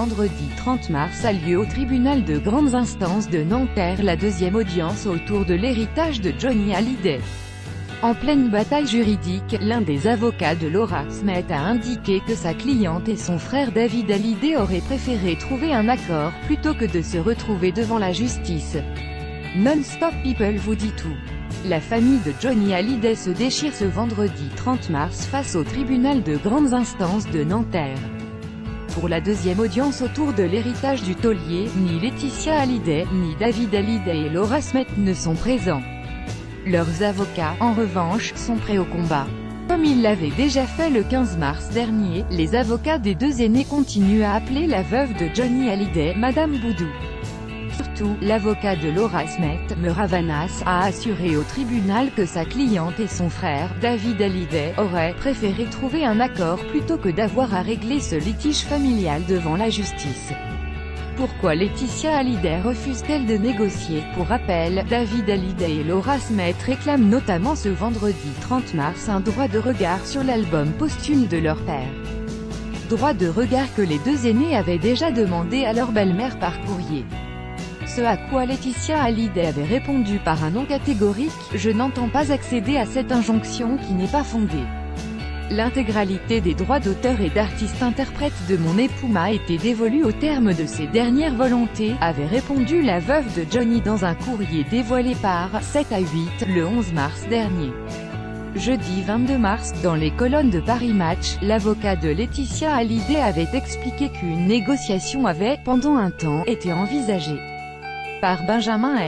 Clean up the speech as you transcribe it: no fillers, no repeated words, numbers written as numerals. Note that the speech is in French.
vendredi 30 mars a lieu au tribunal de grandes instances de Nanterre la deuxième audience autour de l'héritage de Johnny Hallyday. En pleine bataille juridique, l'un des avocats de Laura Smith a indiqué que sa cliente et son frère David Hallyday auraient préféré trouver un accord plutôt que de se retrouver devant la justice. Non-Stop People vous dit tout. La famille de Johnny Hallyday se déchire ce vendredi 30 mars face au tribunal de grandes instances de Nanterre. Pour la deuxième audience autour de l'héritage du taulier, ni Laetitia Hallyday, ni David Hallyday et Laura Smith ne sont présents. Leurs avocats, en revanche, sont prêts au combat. Comme ils l'avaient déjà fait le 15 mars dernier, les avocats des deux aînés continuent à appeler la veuve de Johnny Hallyday, Madame Boudou. Surtout, l'avocat de Laura Smith, Meravanas, a assuré au tribunal que sa cliente et son frère, David Hallyday, auraient préféré trouver un accord plutôt que d'avoir à régler ce litige familial devant la justice. Pourquoi Laetitia Hallyday refuse-t-elle de négocier? Pour rappel, David Hallyday et Laura Smith réclament notamment ce vendredi 30 mars un droit de regard sur l'album posthume de leur père. Droit de regard que les deux aînés avaient déjà demandé à leur belle-mère par courrier. Ce à quoi Laetitia Hallyday avait répondu par un non catégorique « Je n'entends pas accéder à cette injonction qui n'est pas fondée. L'intégralité des droits d'auteur et d'artiste-interprète de mon époux m'a été dévolue au terme de ses dernières volontés », avait répondu la veuve de Johnny dans un courrier dévoilé par 7 à 8 le 11 mars dernier. Jeudi 22 mars, dans les colonnes de Paris Match, l'avocat de Laetitia Hallyday avait expliqué qu'une négociation avait, pendant un temps, été envisagée par Benjamin L.